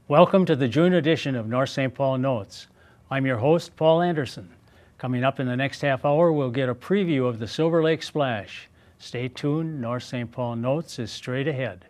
Welcome to the June edition of North St. Paul Notes. I'm your host, Paul Anderson. Coming up in the next half hour, we'll get a preview of the Silver Lake Splash. Stay tuned, North St. Paul Notes is straight ahead.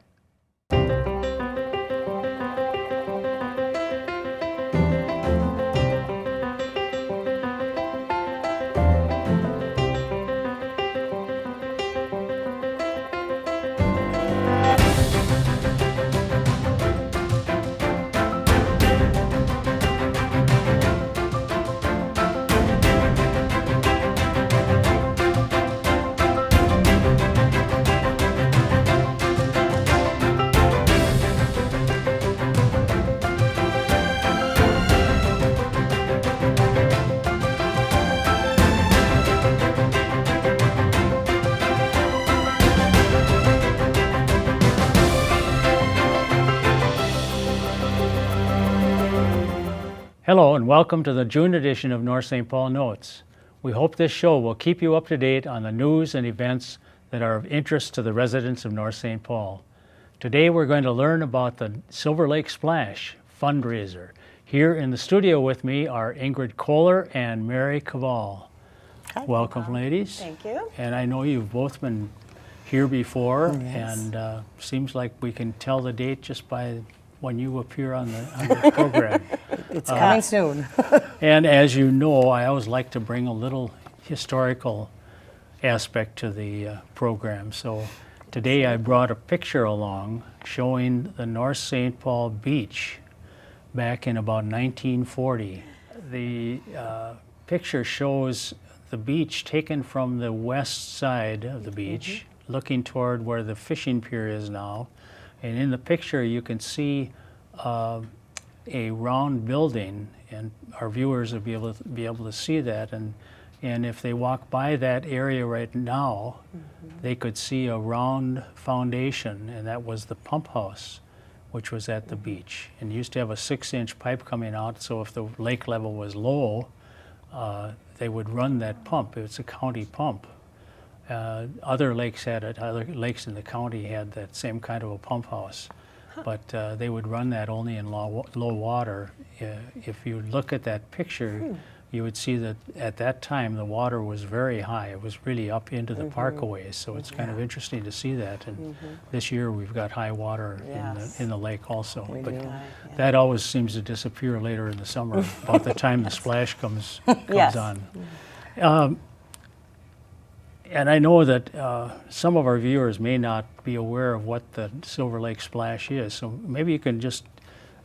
Hello and welcome to the June edition of North St. Paul Notes. We hope this show will keep you up to date on the news and events that are of interest to the residents of North St. Paul. Today we're going to learn about the Silver Lake Splash fundraiser. Here in the studio with me are Ingrid Koller and Mary Kvaal. Hi. Welcome, ladies. Thank you. And I know you've both been here before, Yes. and seems like we can tell the date just by when you appear on the program. It's coming soon. And as you know, I always like to bring a little historical aspect to the program. So today I brought a picture along showing the North St. Paul beach back in about 1940. The picture shows the beach taken from the west side of the beach, looking toward where the fishing pier is now. And in the picture you can see a round building, and our viewers will be able to see that. And if they walk by that area right now, they could see a round foundation, and that was the pump house, which was at the beach. And used to have a 6-inch pipe coming out, so if the lake level was low, they would run that pump. It's a county pump. Other lakes had it. Other lakes in the county had that same kind of a pump house. But they would run that only in low water. If you look at that picture, you would see that at that time the water was very high. It was really up into the parkaways, so it's kind of interesting to see that. And this year we've got high water in the lake also. But that always seems to disappear later in the summer, about the time the splash comes on. And I know that some of our viewers may not be aware of what the Silver Lake Splash is, so maybe you can just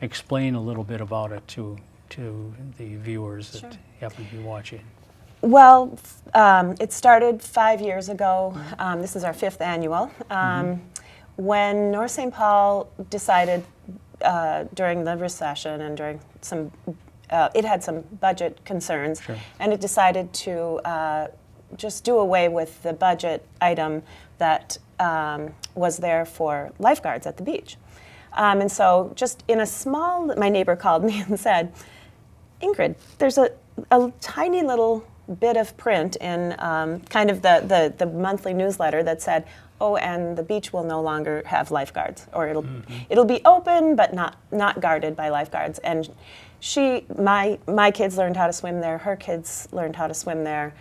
explain a little bit about it to the viewers that happen to be watching. Well, it started 5 years ago. This is our 5th annual. When North St. Paul decided during the recession and during some, it had some budget concerns, and it decided to just do away with the budget item that was there for lifeguards at the beach. And so just in a small, my neighbor called me and said, Ingrid, there's a tiny little bit of print in kind of the monthly newsletter that said, oh, and the beach will no longer have lifeguards, or it'll be open but not guarded by lifeguards. And my kids learned how to swim there, her kids learned how to swim there.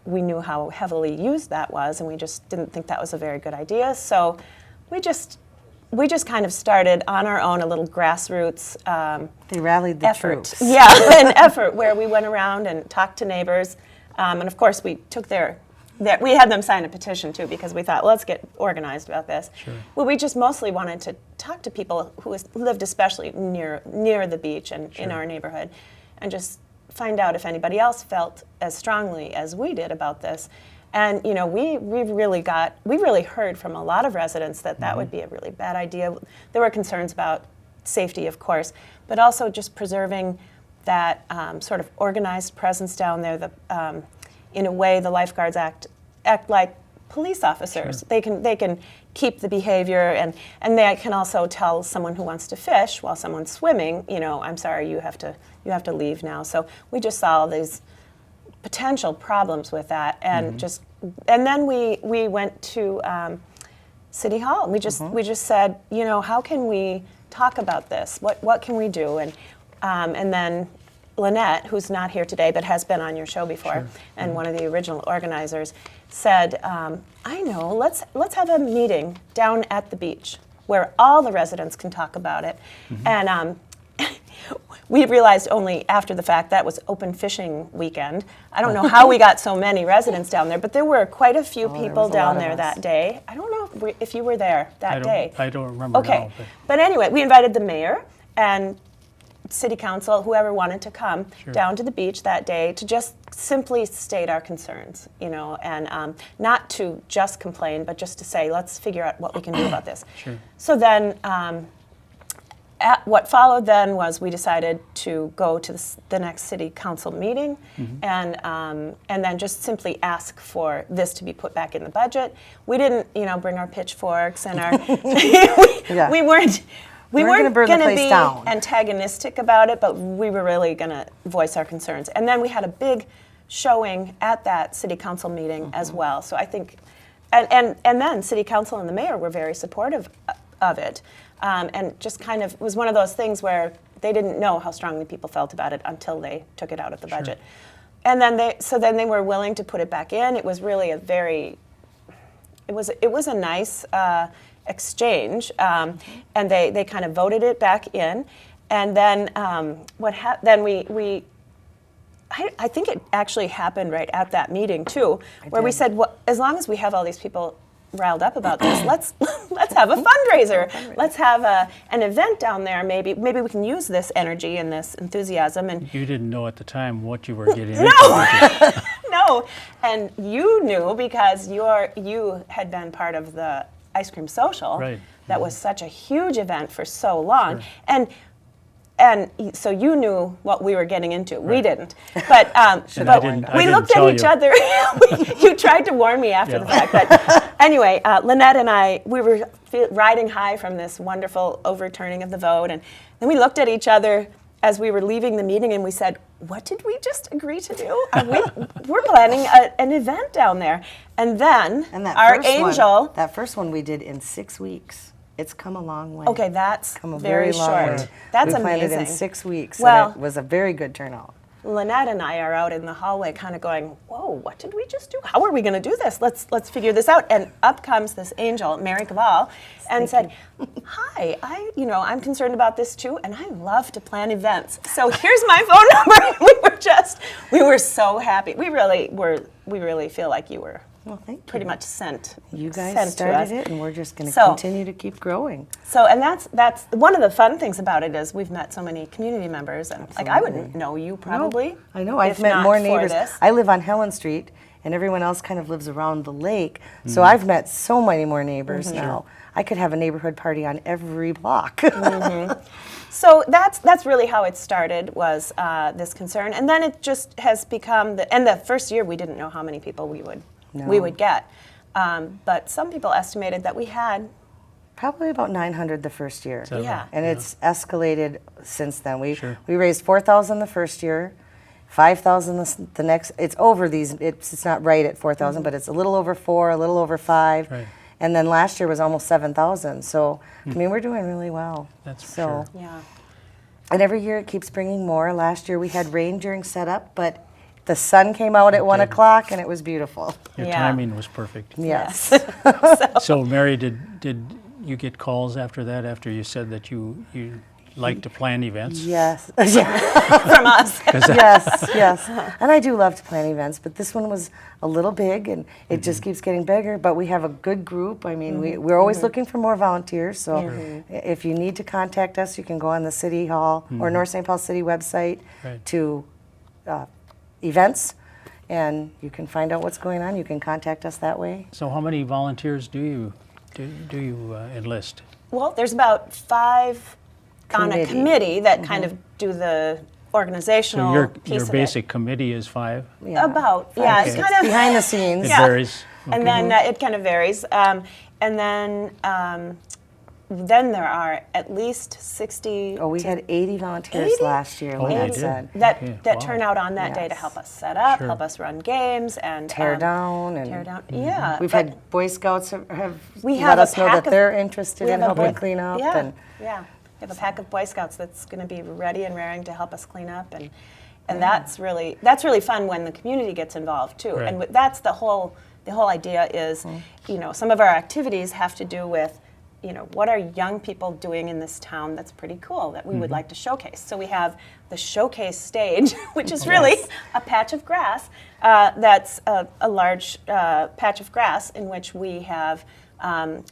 We knew how heavily used that was, and we just didn't think that was a very good idea. So we just kind of started on our own a little grassroots They rallied the effort. troops. Yeah, an effort where we went around and talked to neighbors. And of course, we took we had them sign a petition too, because we thought, well, let's get organized about this. Well, we just mostly wanted to talk to people who lived especially near the beach and in our neighborhood, and just find out if anybody else felt as strongly as we did about this. And you know, we really heard from a lot of residents that would be a really bad idea. There were concerns about safety, of course, but also just preserving that sort of organized presence down there. In a way, the lifeguards act like police officers. They can keep the behavior, and they can also tell someone who wants to fish while someone's swimming, you know, I'm sorry, you have to leave now. So we just saw these potential problems with that, and and then we went to City Hall. We just said, you know, how can we talk about this. What can we do? And then Lynette, who's not here today but has been on your show before, and one of the original organizers, said, I know, let's have a meeting down at the beach where all the residents can talk about it. And we realized only after the fact that was open fishing weekend. I don't know how we got so many residents down there, but there were quite a few people down there that day. I don't know if you were there that day. I don't remember now. But anyway, we invited the mayor and city council, whoever wanted to come down to the beach that day to just simply state our concerns, and not to just complain, but just to say, let's figure out what we can do about this. So then what followed then was we decided to go to the next city council meeting and then just simply ask for this to be put back in the budget. We didn't, bring our pitchforks and our, we weren't going to be antagonistic about it, but we were really going to voice our concerns. And then we had a big showing at that city council meeting as well. So I think, and then city council and the mayor were very supportive of it. And just kind of, it was one of those things where they didn't know how strongly people felt about it until they took it out of the budget. And then they were willing to put it back in. It was really it was a nice exchange, and they kind of voted it back in. And then I think it actually happened right at that meeting too, where we said, well, as long as we have all these people riled up about this, let's have a fundraiser. Let's have an event down there. Maybe we can use this energy and this enthusiasm. And you didn't know at the time what you were getting into. No, and you knew because you had been part of the ice cream social. That was such a huge event for so long, and so you knew what we were getting into. We didn't, but we looked at each other. You tried to warn me after the fact, but anyway, Lynette and I, we were riding high from this wonderful overturning of the vote, and then we looked at each other as we were leaving the meeting, and we said, "What did we just agree to do? We're planning an event down there." And then our angel. That first one we did in 6 weeks. It's come a long way. Okay, that's come a very very long short. way. That's we planned amazing. it in 6 weeks, Well, and it was a very good turnout. Lynette and I are out in the hallway kind of going, whoa, what did we just do? How are we going to do this? Let's figure this out. And up comes this angel, Mary Kvaal, and said, hi, I'm concerned about this too, and I love to plan events. So here's my phone number. We were so happy. We really feel like you were pretty much sent. You guys started it, and we're just going to continue to keep growing. So, and that's one of the fun things about it is we've met so many community members, and I wouldn't know you probably. No, I know. I've met more neighbors. I live on Helen Street, and everyone else kind of lives around the lake. So I've met so many more neighbors now. I could have a neighborhood party on every block. So that's really how it started, was this concern, and then it just has become and the first year we didn't know how many people we would get, but some people estimated that we had probably about 900 the first year. And it's escalated since then. We raised $4,000 the first year, $5,000 the next. It's over these. It's not right at 4,000, but it's a little over 4, a little over 5. And then last year was almost 7,000. So I mean, we're doing really well. That's for sure. Yeah. And every year it keeps bringing more. Last year we had rain during setup, but the sun came out at 1 o'clock, and it was beautiful. Your timing was perfect. Yes. So Mary, did you get calls after that, after you said that you like to plan events? Yes. From us. Yes. And I do love to plan events, but this one was a little big, and it just keeps getting bigger. But we have a good group. I mean, we're always looking for more volunteers. So if you need to contact us, you can go on the City Hall or North St. Paul City website to events, and you can find out what's going on. You can contact us that way. So how many volunteers do you enlist? Well, there's about 5 on a committee that kind of do the organizational so piece your of basic committee is 5? About, it's kind of behind the scenes. It varies. And then it kind of varies. And then there are at least 60. Oh, we had 80 volunteers last year, like I said. That turn out on that day to help us set up, help us run games, and tear down. Yeah. We've had Boy Scouts have let us know that they're interested in helping clean up. We have a pack of Boy Scouts that's going to be ready and raring to help us clean up, and that's really fun when the community gets involved too. Right. And that's the whole idea is, some of our activities have to do with, what are young people doing in this town that's pretty cool that we would like to showcase. So we have the showcase stage, which is really a patch of grass that's a large patch of grass in which we have I'm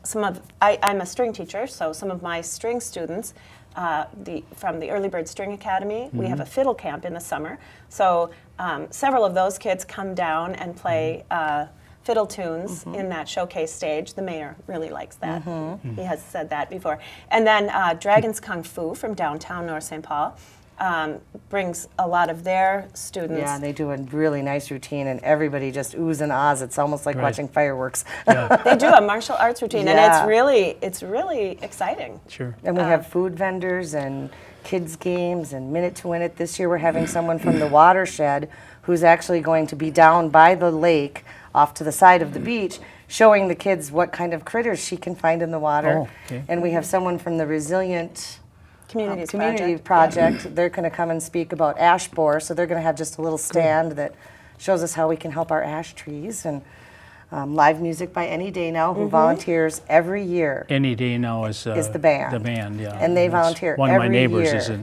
a string teacher, so some of my string students from the Early Bird String Academy, we have a fiddle camp in the summer. So several of those kids come down and play fiddle tunes in that showcase stage. The mayor really likes that. He has said that before. And then Dragons Kung Fu from downtown North St. Paul brings a lot of their students. Yeah, they do a really nice routine, and everybody just oohs and ahs. It's almost like watching fireworks. They do a martial arts routine, and Yeah. it's really exciting. Sure. And we have food vendors and kids games and Minute to Win It. This year we're having someone from the watershed who's actually going to be down by the lake off to the side of the beach showing the kids what kind of critters she can find in the water. Oh, okay. And we have someone from the Resilient Community project. They're going to come and speak about ash borer, so they're going to have just a little stand that shows us how we can help our ash trees, and live music by Any Day Now, who volunteers every year. Any Day Now is the band. The band, yeah. And they It's volunteer One of my every neighbors year.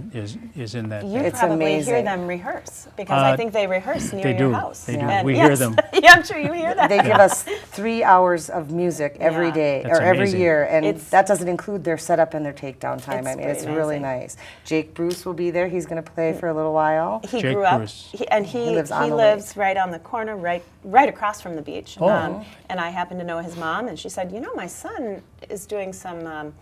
is in that You band. It's probably hear amazing. them rehearse because I think they rehearse near They your do. house. They do. And We hear yes. them. Yeah, I'm sure you hear that. They give us 3 hours of music every Yeah. day, That's or every amazing. year, and It's- that doesn't include their setup and their takedown time. It's I mean, it's pretty really amazing. nice. Jake Bruce will be there. He's going to play for a little while. He Jake grew up, Bruce. he lives on the lives right on the corner, right across from the beach. Oh. And I happen to know his mom, and she said, my son is doing some,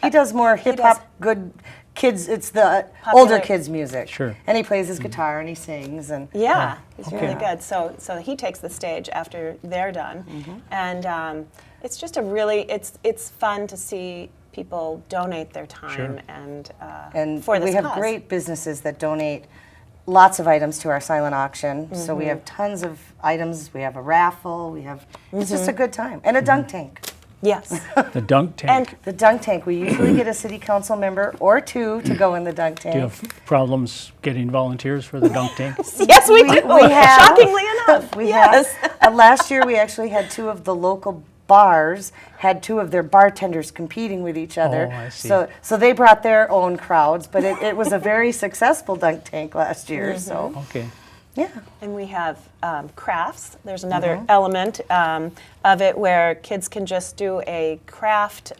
He does more hip does- hop, good kids. It's the Popular- older kids' music. Sure. And he plays his guitar and he sings and. yeah, he's okay. really good. So he takes the stage after they're done, and it's just it's fun to see people donate their time Sure. And for this we have cause. great businesses that donate lots of items to our silent auction. So we have tons of items. We have a raffle. It's just a good time. And a dunk tank. Yes. The dunk tank. The dunk tank, we usually get a city council member or two to go in the dunk tank. Do you have problems getting volunteers for the dunk tank? Yes, we do. we have. Shockingly enough. We yes. have. Last year, we actually had 2 of the local bars had 2 of their bartenders competing with each other. Oh, I see. So they brought their own crowds, but it was a very successful dunk tank last year. So Okay. yeah, And we have crafts. There's another element of it where kids can just do a craft.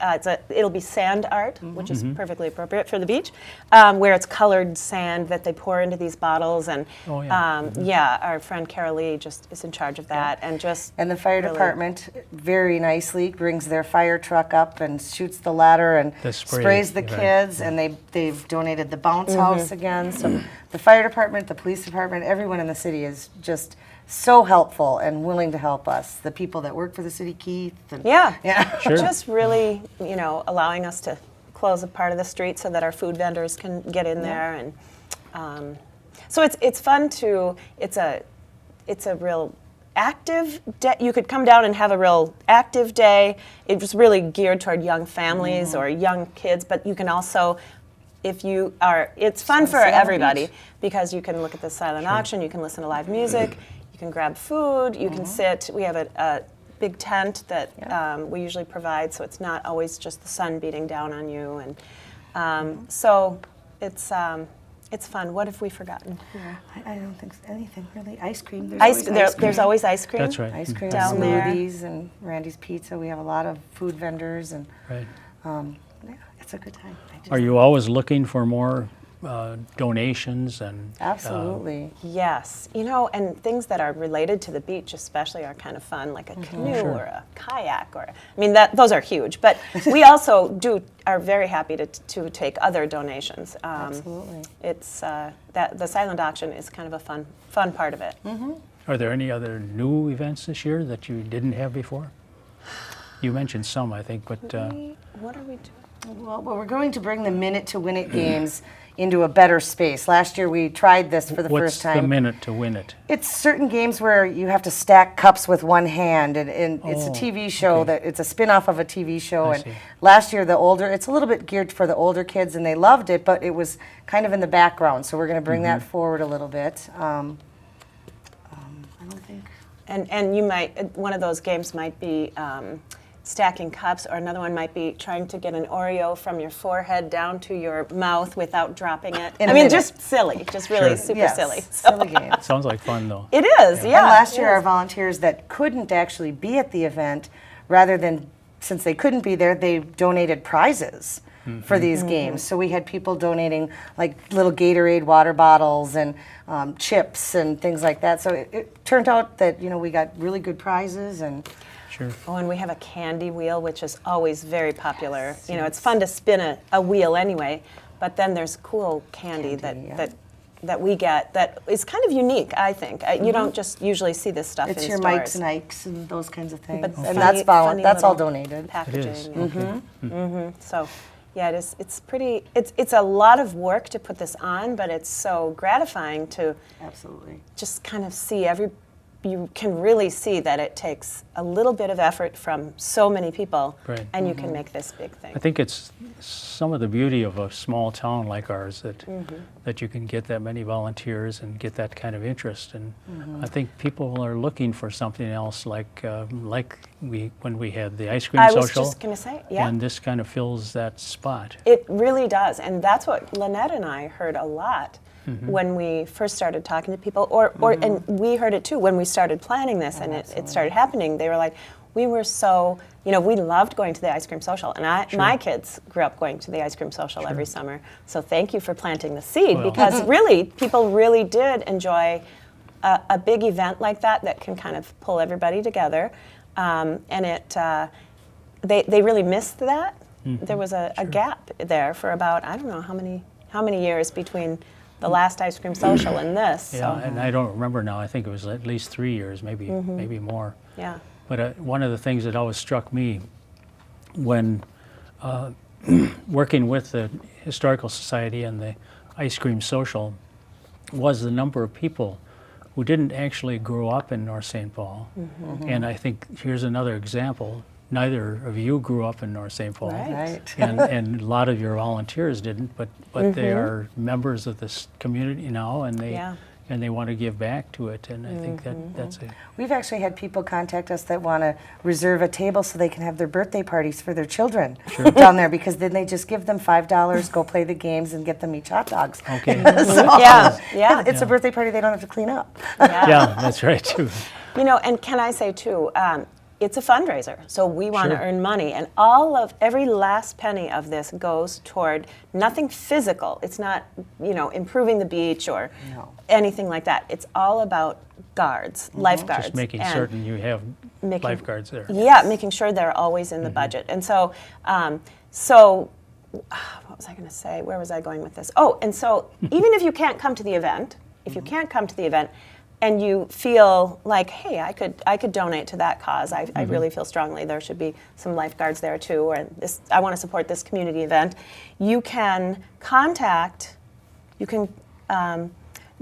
It'll be sand art, which is perfectly appropriate for the beach, where it's colored sand that they pour into these bottles. And Oh, yeah. yeah, our friend Carol Lee just is in charge of that, and and the fire really- department very nicely brings their fire truck up and shoots the ladder and The spray, sprays the right. kids, and they've donated the bounce house again. So the fire department, the police department, everyone in the city is just so helpful and willing to help us. The people that work for the city, Keith. And, Yeah. Sure. Just really, allowing us to close a part of the street so that our food vendors can get in there, and so it's fun to. It's a real active day. You could come down and have a real active day. It was really geared toward young families or young kids, but you can also. It's fun for Silent everybody Beach. because you can look at the silent auction, you can listen to live music, you can grab food, you can sit. We have a big tent that we usually provide, so it's not always just the sun beating down on you. And so it's fun. What have we forgotten? I don't think anything really. Ice cream. There's always ice cream. That's right. Ice cream, down there. smoothies, and Randy's Pizza. We have a lot of food vendors, and Right. yeah, it's a good time. Are you always looking for more donations and Absolutely. Yes, and things that are related to the beach especially are kind of fun, like a canoe Sure. or a kayak, those are huge. But we also are very happy to take other donations. Absolutely. It's that the silent auction is kind of a fun part of it. Are there any other new events this year that you didn't have before? You mentioned some, I think, but What are we doing? Well, we're going to bring the Minute to Win It games into a better space. Last year we tried this for the What's first time. the minute to win it? It's certain games where you have to stack cups with one hand, and it's a TV show okay. that it's a spin-off of a TV show. I And see. last year it's a little bit geared for the older kids, and they loved it, but it was kind of in the background. So we're going to bring that forward a little bit. I don't think. And you might, one of those games might be stacking cups, or another one might be trying to get an Oreo from your forehead down to your mouth without dropping it. In a I mean, minute. just silly, just really Sure. super Yes, silly. silly games. Sounds like fun, though. It is, yeah. And last it year, our is. volunteers that couldn't actually be at the event, rather than, since they couldn't be there, they donated prizes for these games. So we had people donating like little Gatorade water bottles and chips and things like that. So it turned out that, we got really good prizes. And Sure. Oh, and we have a candy wheel, which is always very popular. It's fun to spin a wheel anyway, but then there's cool candy, that we get that is kind of unique, I think. You don't just usually see this stuff it's in your stores. Mikes and Ikes and those kinds of things. But And funny- funny that's all little donated. It Packaging. is. and- Okay. So, yeah, it's pretty. It's a lot of work to put this on, but it's so gratifying to Absolutely. just kind of see you can really see that it takes a little bit of effort from so many people, Right. and you can make this big thing. I think it's some of the beauty of a small town like ours that you can get that many volunteers and get that kind of interest. And I think people are looking for something else, like when we had the ice cream I social. was just going to say, yeah. And this kind of fills that spot. It really does, and that's what Lynette and I heard a lot when we first started talking to people, and we heard it too when we started planning this, and it started happening. They were like, we were so, we loved going to the ice cream social, and my kids grew up going to the ice cream social every summer. So thank you for planting the seed, Well. because really, people really did enjoy a big event like that can kind of pull everybody together, and they really missed that. There was a gap there for about, I don't know how many years between the last ice cream social and this. Yeah, So, and I don't remember now. I think it was at least 3 years, maybe more. yeah. But one of the things that always struck me when working with the Historical Society and the Ice Cream Social was the number of people who didn't actually grow up in North St. Paul. And I think here's another example. Neither of you grew up in North St. Paul. Right. And a lot of your volunteers didn't, but they are members of this community now, and they want to give back to it. And I think that's a We've actually had people contact us that want to reserve a table so they can have their birthday parties for their children down there, because then they just give them $5, go play the games, and get them each hot dogs. okay. Yeah. It's a birthday party they don't have to clean up. Yeah, that's right too. And can I say too, it's a fundraiser, so we want to Sure. earn money, and every last penny of this goes toward nothing physical. It's not, improving the beach or anything like that. It's all about guards, lifeguards. Just making and certain you have lifeguards there. Yeah, making sure they're always in the budget. And so, what was I going to say? Where was I going with this? Oh, and so even if you can't come to the event, and you feel like, hey, I could donate to that cause. I really feel strongly there should be some lifeguards there too, or I want to support this community event. You can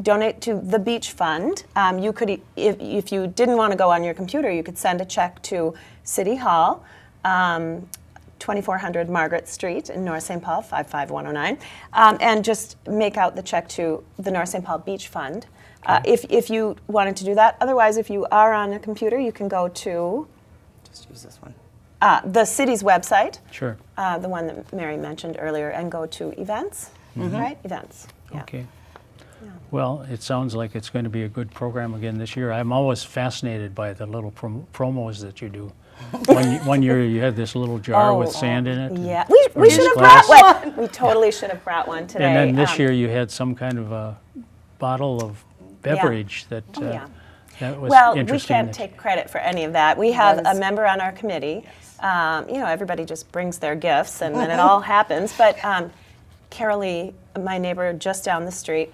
donate to the beach fund. You could, if you didn't want to go on your computer, you could send a check to City Hall, 2400 Margaret Street in North St. Paul, 55109, and just make out the check to the North St. Paul Beach Fund. If you wanted to do that. Otherwise, if you are on a computer, you can go to Just use this one. the city's website, Sure. the one that Mary mentioned earlier, and go to events, right? Events. Yeah. Okay. Well, it sounds like it's going to be a good program again this year. I'm always fascinated by the little promos that you do. One year you had this little jar with sand in it. Yeah, or we this should have glass. brought one. We totally should have brought one today. And then this year you had some kind of a bottle of beverage that that was Well, we interesting. can't take credit for any of that. We have a member on our committee. Everybody just brings their gifts, and then it all happens. But Carolee, my neighbor just down the street,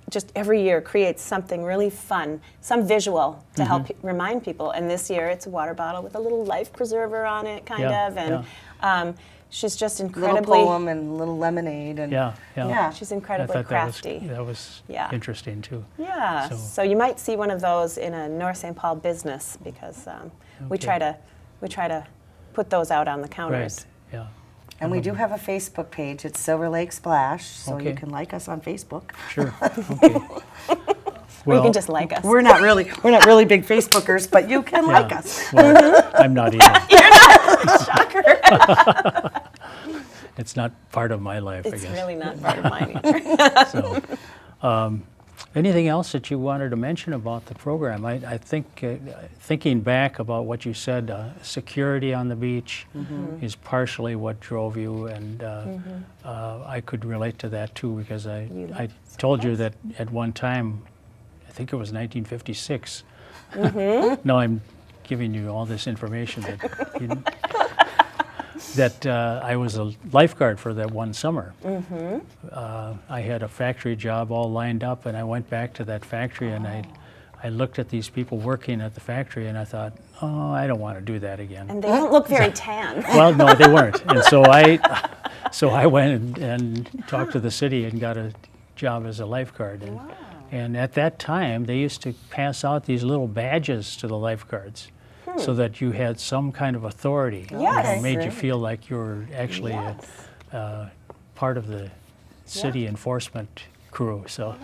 just every year creates something really fun, some visual to help remind people. And this year it's a water bottle with a little life preserver on it, kind of. And she's just Little incredibly. poem and little lemonade and Yeah. yeah. She's I incredibly thought crafty. that was Yeah. interesting too. Yeah. So- So you might see one of those in a North St. Paul business because we try to put those out on the counters. Right. Yeah. And we do have a Facebook page. It's Silver Lake Splash, so Okay. you can like us on Facebook. Sure. Okay. Or you can just like us. We're not really big Facebookers, but you can like yeah. us. Well, I'm not either. Shocker. It's not part of my life, I It's guess. really not part of mine either. So, anything else that you wanted to mention about the program? I think, thinking back about what you said, security on the beach is partially what drove you, and I could relate to that too, because I told you that at one time, I think it was 1956. No, I'm giving you all this information that I was a lifeguard for that one summer. I had a factory job all lined up, and I went back to that factory, and I looked at these people working at the factory, and I thought, oh, I don't want to do that again. And they don't look very tan. Well, no, they weren't. And so I went and talked to the city and got a job as a lifeguard. And at that time, they used to pass out these little badges to the lifeguards so that you had some kind of authority. Yes. It made you feel like you were actually part of the city enforcement crew. So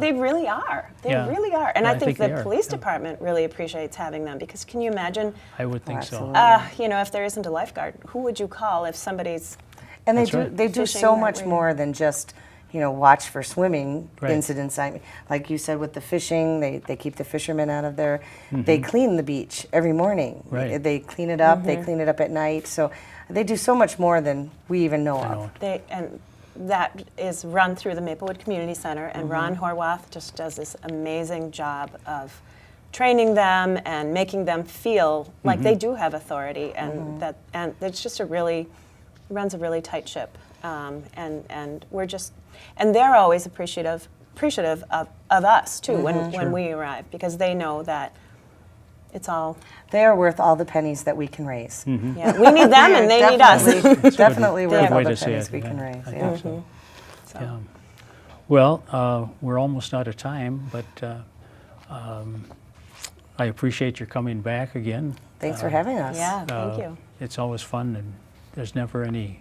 They really are. They yeah. really are. And Yeah, I think they the are. police Yeah. department really appreciates having them because can you imagine, I would think Absolutely. so. if there isn't a lifeguard, who would you call if somebody's And That's right. they do Fishing so or much whatever. more than just, watch for swimming Right. incidents. I mean, like you said with the fishing, they keep the fishermen out of there. They clean the beach every morning. Right. They clean it up. They clean it up at night. So they do so much more than we even know I of. know. and that is run through the Maplewood Community Center, and Ron Horwath just does this amazing job of training them and making them feel like they do have authority, and and it's just runs a really tight ship, and they're always appreciative of us too when we arrive, because they know that it's all They are worth all the pennies that we can raise. yeah, we need them and they need us. Definitely worth Good all way the to say pennies it. we Yeah, can raise. I Yeah. think so. So, Yeah. Well, we're almost out of time, but I appreciate your coming back again. Thanks for having us. yeah, thank you. It's always fun, and there's never any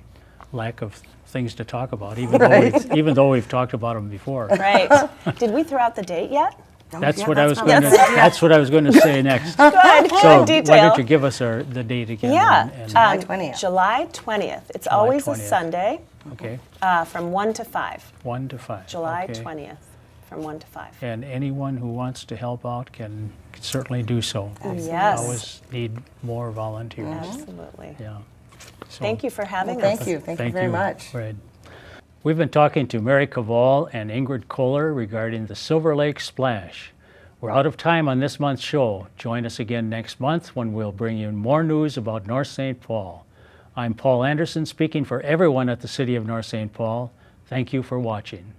lack of things to talk about, even though we've talked about them before. Right. Did we throw out the date yet? That's Yeah, what I was probably- going to. That's what I was going to say next. Good, So good detail. why don't you give us the date again? Yeah, July 20th. July 20th. It's July always 20th. a Sunday Okay, from 1 to 5. 1 to 5. July okay. 20th from 1 to 5. And anyone who wants to help out can certainly do so. Yes. Always need more volunteers. Absolutely. Yeah. So, Thank you for having Well, us. thank you. Thank you very much. Right. We've been talking to Mary Kvaal and Ingrid Koller regarding the Silver Lake Splash. We're out of time on this month's show. Join us again next month when we'll bring you more news about North St. Paul. I'm Paul Anderson, speaking for everyone at the City of North St. Paul. Thank you for watching.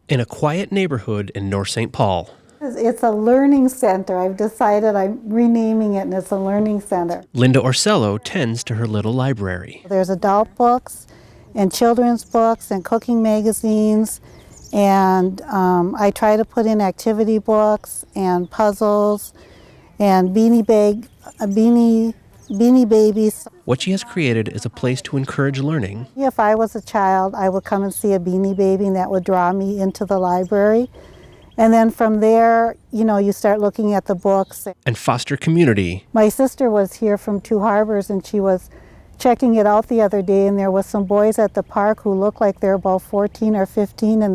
In a quiet neighborhood in North St. Paul, It's a learning center. I've decided I'm renaming it, and it's a learning center. Linda Orsello tends to her little library. There's adult books and children's books and cooking magazines, and I try to put in activity books and puzzles and beanie babies. What she has created is a place to encourage learning If I was a child, I would come and see a beanie baby, and that would draw me into the library. And then from there, you start looking at the books. and foster community. My sister was here from Two Harbors, and she was checking it out the other day, and there was some boys at the park who looked like they're about 14 or 15, and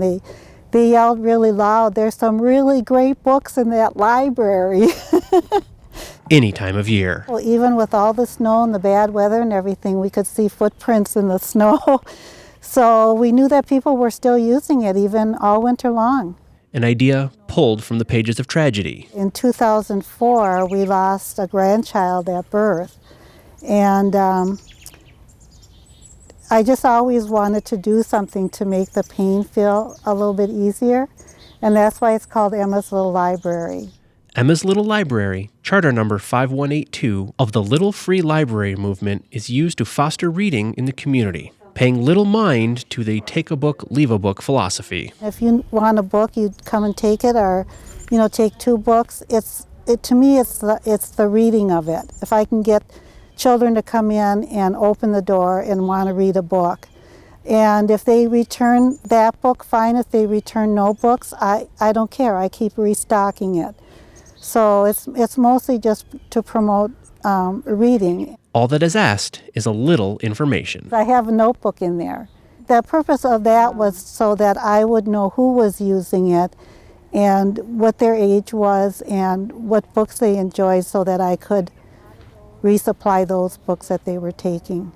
they yelled really loud, "There's some really great books in that library." Any time of year. Well, even with all the snow and the bad weather and everything, we could see footprints in the snow. So we knew that people were still using it even all winter long. An idea pulled from the pages of tragedy. In 2004, we lost a grandchild at birth, and I just always wanted to do something to make the pain feel a little bit easier, and that's why it's called Emma's Little Library. Emma's Little Library, charter number 5182 of the Little Free Library movement, is used to foster reading in the community, paying little mind to the take a book, leave a book philosophy. If you want a book, you come and take it, or take 2 books. To me, it's the reading of it. If I can get children to come in and open the door and want to read a book, and if they return that book, fine. If they return no books, I don't care. I keep restocking it. So it's mostly just to promote reading. All that is asked is a little information. I have a notebook in there. The purpose of that was so that I would know who was using it and what their age was and what books they enjoyed, so that I could resupply those books that they were taking.